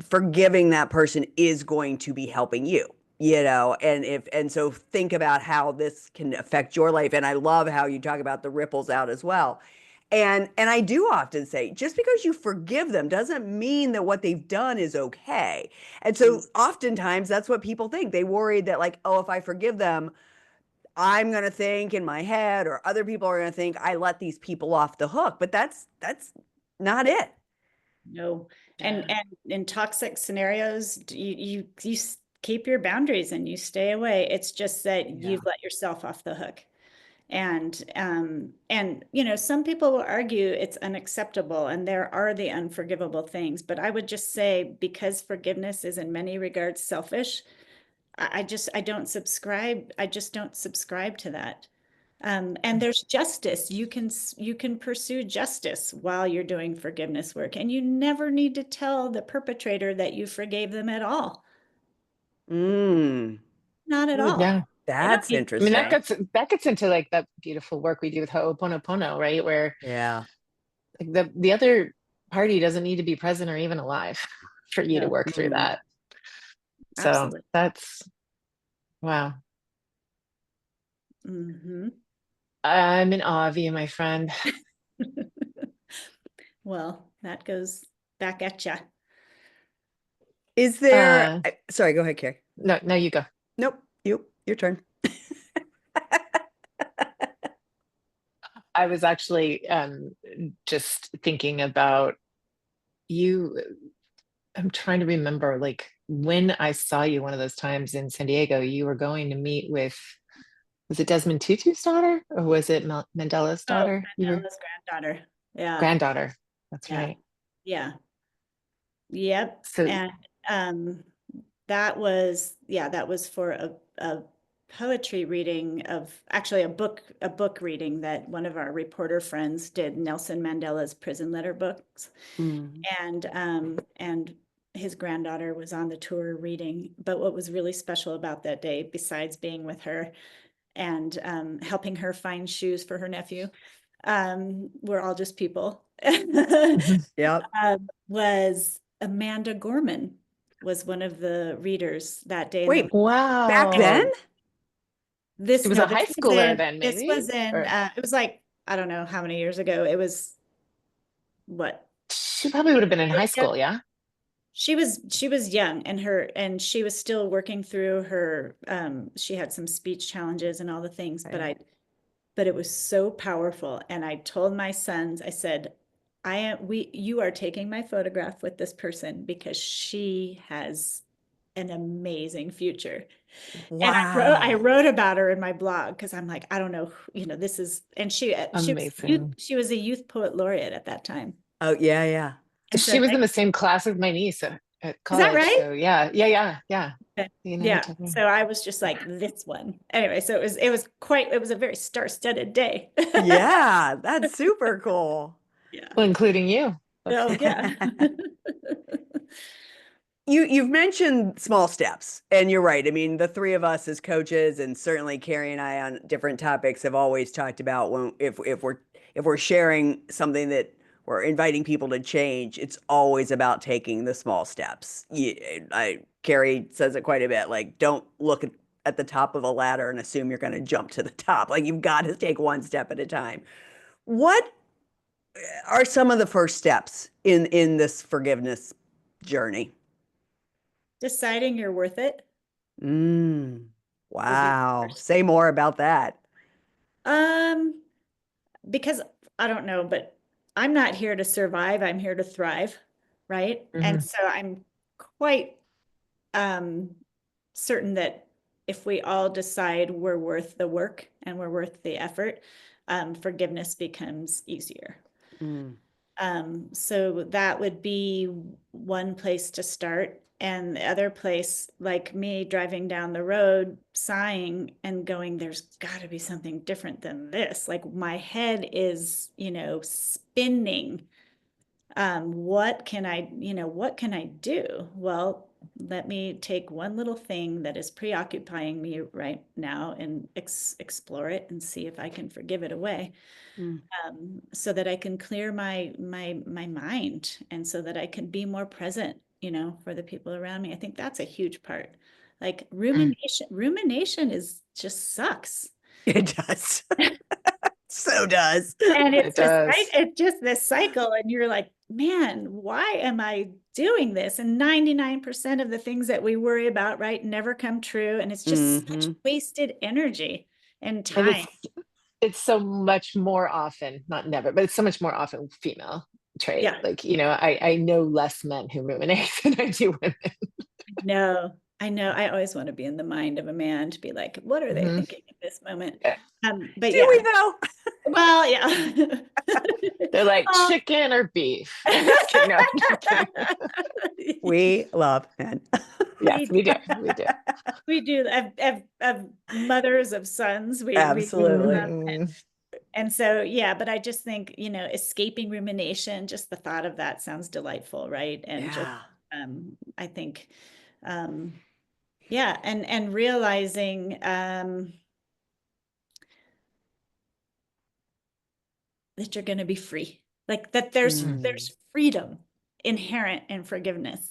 forgiving that person is going to be helping you, and so think about how this can affect your life. And I love how you talk about the ripples out as well. And I do often say, just because you forgive them doesn't mean that what they've done is okay. And so oftentimes that's what people think. They worry that, like, oh, if I forgive them, I'm going to think in my head, or other people are going to think I let these people off the hook. But that's not it. no. And Yeah. in toxic scenarios, you keep your boundaries and you stay away. It's just that Yeah. you've let yourself off the hook. And you know, some people will argue it's unacceptable and there are the unforgivable things, but I would just say, because forgiveness is in many regards selfish, I just don't subscribe to that. And there's justice. You can pursue justice while you're doing forgiveness work, and you never need to tell the perpetrator that you forgave them at all. Mm. Not at all. Yeah. They don't That's need I mean, to know. interesting. that gets into like that beautiful work we do with Ho'oponopono, right? Where Yeah. like the other party doesn't need to be present or even alive for you to No, work through Mm. that. So absolutely. that's wow. Hmm. I'm in awe of you, my friend. Well, that goes back at you. Is there, Uh, sorry, go ahead, Carrie. no, no, you go. Nope, your turn. I was actually just thinking about you. I'm trying to remember, like when I saw you one of those times in San Diego, you were going to meet with, was it Desmond Tutu's daughter or was it Mandela's Oh, daughter? You were Mandela's granddaughter. Yeah, granddaughter. That's yeah, right. yeah. Yep. So, And um that was for a poetry reading of, actually, a book reading that one of our reporter friends did, Nelson Mandela's prison letter books. Mm. And his granddaughter was on the tour reading. But what was really special about that day, besides being with her and helping her find shoes for her nephew, we're all just people, mhm. Yep. was Amanda Gorman was one of the readers that day in the Wait, back and then? Wow. She this was no a this high was schooler in then, maybe? Or it was like, I don't know how many years ago. It was what, she probably would have been in high school, yeah? she was young, and she was still working through her, she had some speech challenges and all the things, Okay. but it was so powerful. And I told my sons, I said, you are taking my photograph with this person because she has an amazing future. And I Wow. wrote about her in my blog because I'm like, I don't know, this is, and Amazing. she was a youth poet laureate at that time. Oh, yeah, yeah. And so She was in the same class as my niece at is that college. right? So yeah, yeah, yeah, yeah. Okay. You know Yeah. each other. So I was just like, this one. Anyway, so it was a very star-studded day. Yeah, that's super cool. Yeah. Well, including you. That's Oh, yeah. You've mentioned small steps, and you're right. I mean, the three of us as coaches, and certainly Carrie and I on different topics, have always talked about when if we're sharing something that we're inviting people to change, it's always about taking the small steps. Carrie says it quite a bit, like don't look at the top of a ladder and assume you're going to jump to the top. Like you've got to take one step at a time. What are some of the first steps in this forgiveness journey? Deciding you're worth it Mm, would be the wow. first. Say more about that. Um, because I don't know, but I'm not here to survive. I'm here to thrive, right? And Mhm. so I'm quite um, certain that if we all decide we're worth the work and we're worth the effort, forgiveness becomes easier. Mm, So that would be one place to start. And the other place, like me driving down the road, sighing and going, there's got to be something different than this. Like my head is, spinning. What can I do? Well, let me take one little thing that is preoccupying me right now and explore it and see if I can forgive it away, mm, so that I can clear my mind, and so that I can be more present, for the people around me. I think that's a huge part. Like Mm. rumination is just sucks. it does. So does. And It does. it's just this cycle, and you're like, man, why am I doing this? And 99% of the things that we worry about, right, never come true. And it's just such Hmm. wasted energy and And time. it's so much more often, not never, but it's so much more often female trait. Yeah, Like, I know less men who ruminate than I do no, I know. I always want to be in the mind of a man to be like, what are they women. thinking at this moment. Yeah. But Do we yeah, though? well, yeah. They're like Well, chicken or beef. I'm just kidding. No, I'm just kidding. We love men. Yes, we do. We do. we do. Of mothers of sons, we Absolutely. and so yeah. But I just think, escaping rumination, just the thought of that sounds delightful, right? And just Yeah. I think, yeah, and realizing that you're going to be free, like that there's freedom inherent in forgiveness.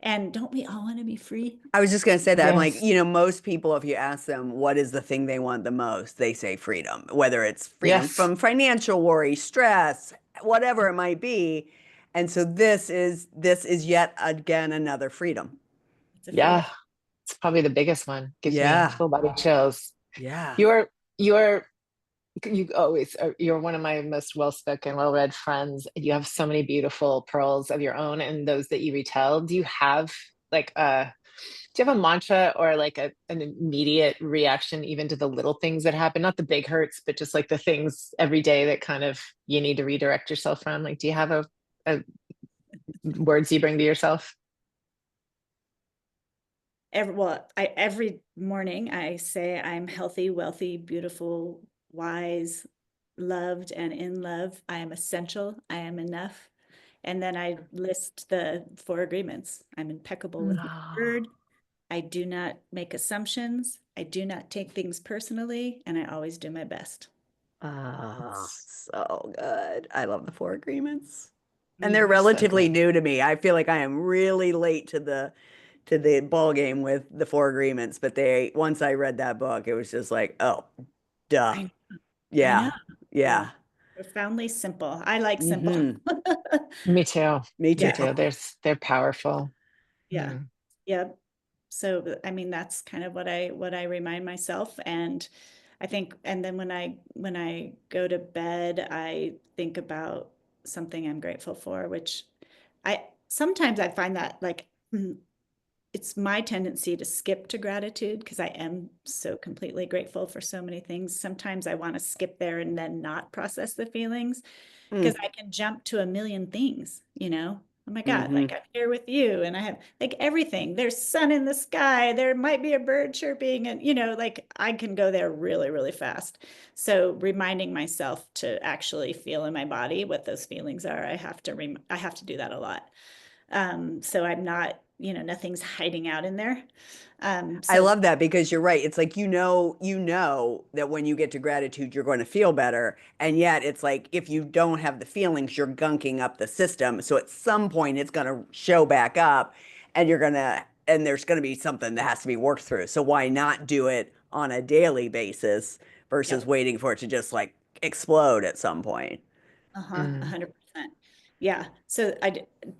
And don't we all want to be free? I was just going to say that. I'm like, Yes. most people, if you ask them what is the thing they want the most, they say freedom, whether it's freedom Yes. from financial worry, stress, whatever it might be. And so this is yet again another freedom. It's a freedom. Yeah. It's probably the biggest one. Gives me Yeah. full body chills. Yeah. You're you're you always are, you're one of my most well-spoken, well-read friends. You have so many beautiful pearls of your own and those that you retell. Do you have like do you have a mantra or like an immediate reaction even to the little things that happen? Not the big hurts, but just like the things every day that kind of you need to redirect yourself from. Like, do you have a words you bring to yourself? Every morning I say I'm healthy, wealthy, beautiful, wise, loved, and in love. I am essential. I am enough. And then I list the 4 agreements. I'm impeccable with my word. I do not make assumptions. I do not take things personally, and I always do my best. Oh, so good. I love the Four Agreements. And they're They're so relatively good. new to me. I feel like I am really late to the ball game with the Four Agreements, but they once I read that book, it was just like, oh, duh. I I know. Yeah. Yeah. Yeah. Profoundly simple. I like simple. Hmm. Me too. Me Me too. Yeah. too. They're powerful. Yeah. Mm. Yeah. So I mean that's kind of what I remind myself. And I think, and then when I go to bed, I think about something I'm grateful for, which I sometimes I find that like it's my tendency to skip to gratitude because I am so completely grateful for so many things. Sometimes I want to skip there and then not process the feelings because Mm. I can jump to a million things. Oh my God, Hmm. like I'm here with you and I have like everything. There's sun in the sky. There might be a bird chirping and like I can go there really, really fast. So reminding myself to actually feel in my body what those feelings are, I have to do that a lot. So I'm not, nothing's hiding out in there. I So love that because you're right. It's like you know that when you get to gratitude, you're going to feel better. And yet it's like if you don't have the feelings, you're gunking up the system. So at some point it's going to show back up and there's going to be something that has to be worked through. So why not do it on a daily basis versus yep. waiting for it to just like explode at some point? Uh-huh, Mm. 100%. Yeah. So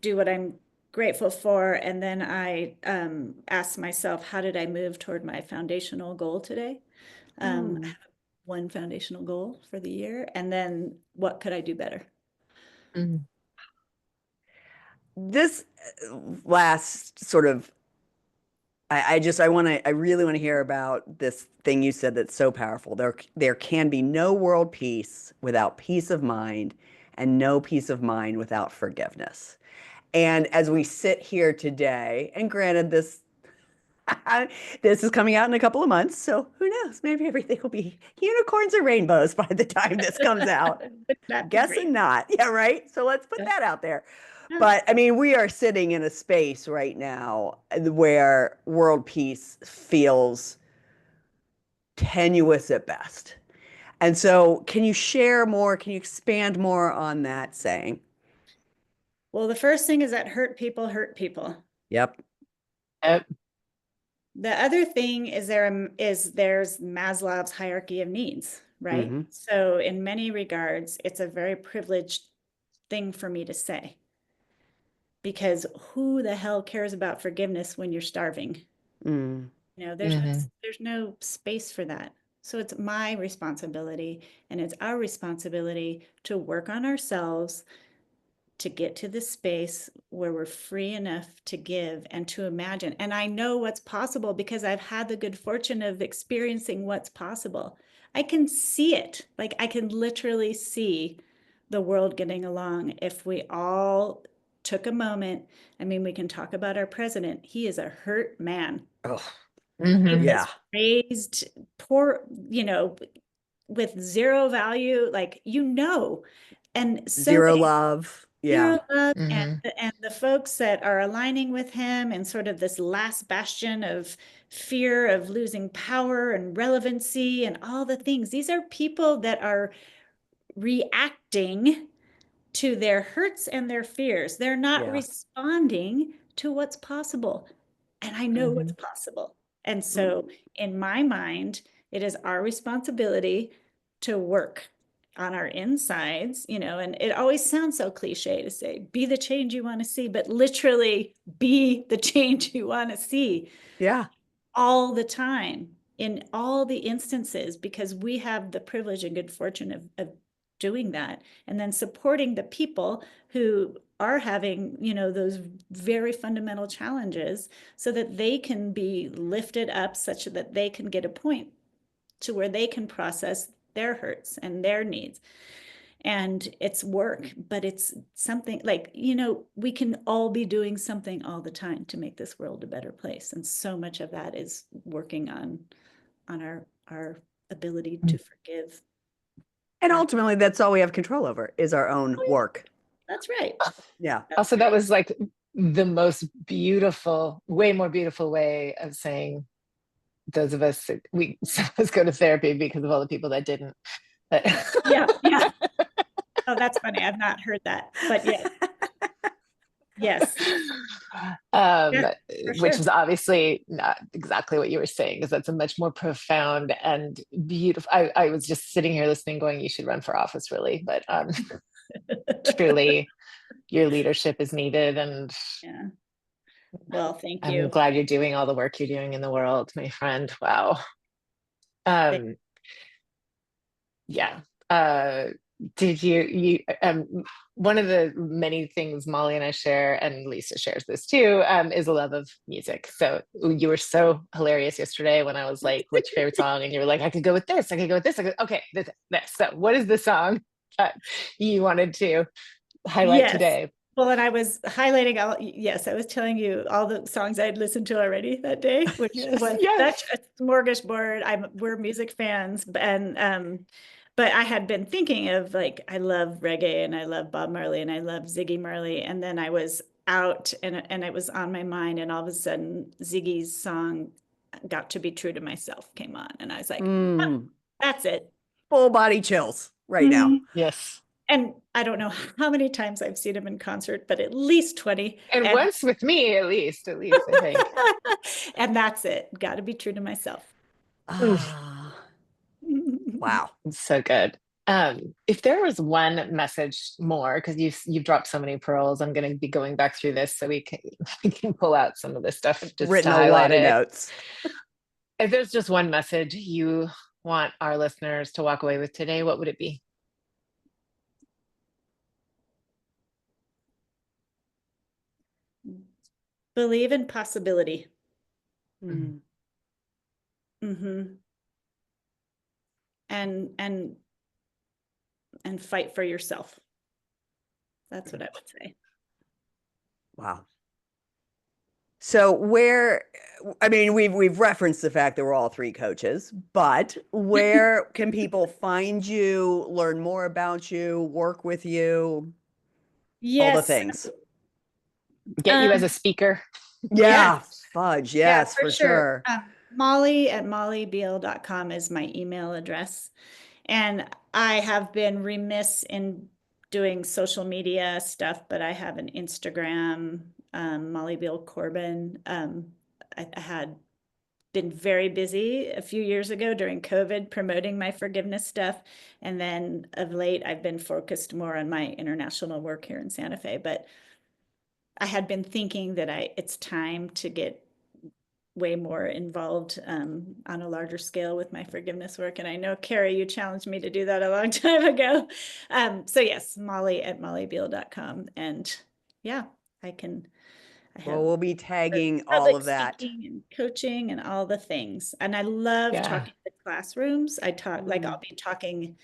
do what I'm grateful for, and then I ask myself, how did I move toward my foundational goal today? I Mm. have one foundational goal for the year, and then what could I do better? Mm. This last sort of I really want to hear about this thing you said that's so powerful. There can be no world peace without peace of mind, and no peace of mind without forgiveness. And as we sit here today, and granted this is coming out in a couple of months, so who knows? Maybe everything will be unicorns or rainbows by the time this comes out. Would that be Guessing great? not. Yeah, right. So let's put Yeah. that out there. Yeah. But I mean, we are sitting in a space right now where world peace feels tenuous at best. And so, can you share more? Can you expand more on that saying? Well, the first thing is that hurt people hurt people. Yep. Yep. The other thing is there's Maslow's hierarchy of needs, right? Hmm. So in many regards, it's a very privileged thing for me to say because who the hell cares about forgiveness when you're starving? Mm. Mhm. There's no space for that. So it's my responsibility and it's our responsibility to work on ourselves to get to the space where we're free enough to give and to imagine. And I know what's possible because I've had the good fortune of experiencing what's possible. I can see it. Like I can literally see the world getting along if we all took a moment. I mean, we can talk about our president. He is a hurt man. Oh, He Mhm. yeah. was raised poor, with zero value, like, and so Zero many love. Yeah. zero love, and Mhm. the folks that are aligning with him and sort of this last bastion of fear of losing power and relevancy and all the things. These are people that are reacting to their hurts and their fears. They're not Yeah. responding to what's possible. And I know what's Mhm. possible. And Mm. so, in my mind, it is our responsibility to work on our insides, and it always sounds so cliche to say, be the change you want to see, but literally be the change you want to see Yeah. all the time in all the instances, because we have the privilege and good fortune of doing that, and then supporting the people who are having those very fundamental challenges so that they can be lifted up such that they can get a point to where they can process their hurts and their needs. And it's work, but it's something like, we can all be doing something all the time to make this world a better place. And so much of that is working on our ability to forgive. And ultimately, that's all we have control over is our own work. That's right. Yeah. That's Also, that right. was like the most beautiful, way more beautiful way of saying those of us, some of us go to therapy because of all the people that didn't. But Yeah. Yeah. Oh, that's funny. I've not heard that, but yes. Yes. um, Yeah, for which sure. is obviously not exactly what you were saying, because that's a much more profound and beautiful. I was just sitting here listening, going, "You should run for office, really." But truly, your leadership is needed, and Yeah. Well, thank I'm you. glad you're doing all the work you're doing in the world, my friend. Wow. Thank- Um, yeah. Uh, did one of the many things Molly and I share, and Lisa shares this too, is a love of music. So you were so hilarious yesterday when I was like, "What's your favorite song?" And you were like, "I could go with this. I could go with this." Okay, this. So what is the song that you wanted to highlight Yes. today? Well, and I was highlighting yes, I was telling you all the songs I'd listened to already that day, which Yes, was such yes. a smorgasbord. We're music fans, and but I had been thinking of, like, I love reggae and I love Bob Marley and I love Ziggy Marley, and then I was out and it was on my mind, and all of a sudden Ziggy's song "Got to Be True to Myself" came on, and I was like, Mm. that's it. Full body chills right now. Mhm. Yes. And I don't know how many times I've seen him in concert, but at least 20. And And once with me, at least, I think. and that's it. Got to be true to myself. Oof, Ah, wow. it's so good. If there was one message more, because you've dropped so many pearls, I'm going to be going back through this so we can we can pull out some of this stuff just to Written a highlight lot of it. notes. If there's just one message you want our listeners to walk away with today, what would it be? Believe in possibility. Mm. Mm. Hmm. And fight for yourself. That's what I would say. Wow. So I mean, we've referenced the fact that we're all three coaches, but where can people find you, learn more about you, work with you, all the Yes. things? Get you as Um, a speaker. yeah. Yeah, fudge. Yeah, Yes, for for sure. sure. Molly at mollybiehl.com is my email address. And I have been remiss in doing social media stuff, but I have an Instagram, Molly Biehl Corbin. I had been very busy a few years ago during COVID promoting my forgiveness stuff. And then of late, I've been focused more on my international work here in Santa Fe. But I had been thinking that it's time to get way more involved on a larger scale with my forgiveness work. And I know, Kari, you challenged me to do that a long time ago. So yes, Molly at mollybiehl.com. And yeah, I Well, have we'll be tagging all public of that. speaking and coaching and all the things. And I love Yeah. talking to classrooms. I talk, like I'll be talking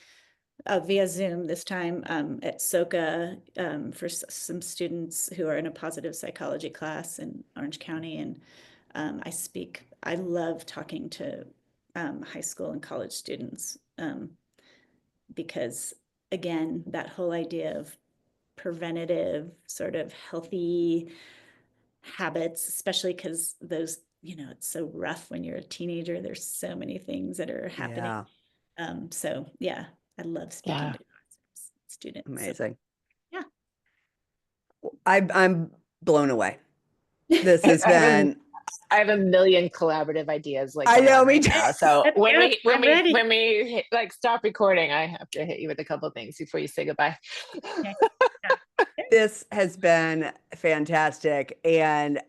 via Zoom this time at SOCA for some students who are in a positive psychology class in Orange County. And I love talking to high school and college students because, again, that whole idea of preventative, sort of healthy habits, especially because those, it's so rough when you're a teenager. There's so many things that are happening. Yeah, So yeah, I love speaking to students. So, amazing. yeah. I'm blown away. This has I have a, been, I have a million collaborative ideas like I going know, on me right too. now. So That's when good. we when I'm we ready. when we hit, like stop recording, I have to hit you with a couple things before you say goodbye. Okay. Yeah. This has been fantastic. And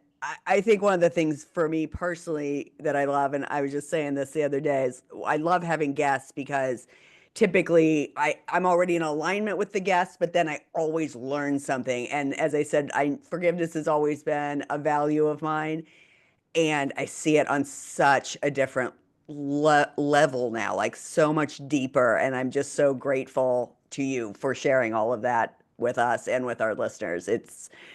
I think one of the things for me personally that I love, and I was just saying this the other day, is I love having guests because typically I'm already in alignment with the guests, but then I always learn something. And as I said, forgiveness has always been a value of mine. And I see it on such a different level now, like so much deeper. And I'm just so grateful to you for sharing all of that with us and with our listeners.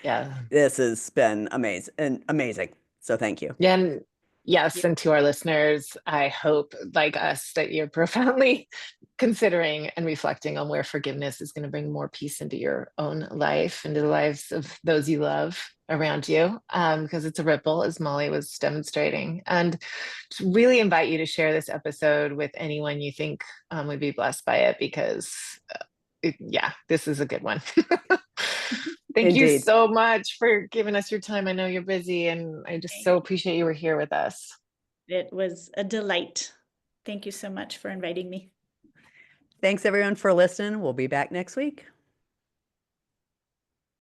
Yeah. This has been amazing and amazing. So thank you. Yeah, and yes, and to our listeners, I hope, like us, that you're profoundly considering and reflecting on where forgiveness is going to bring more peace into your own life, into the lives of those you love around you, because it's a ripple, as Molly was demonstrating. And to really invite you to share this episode with anyone you think would be blessed by it, because yeah, this is a good one. Thank you Indeed. so much for giving us your time. I know you're busy, and I just so appreciate you were here with us. It was a delight. Thank you so much for inviting me. Thanks everyone for listening. We'll be back next week.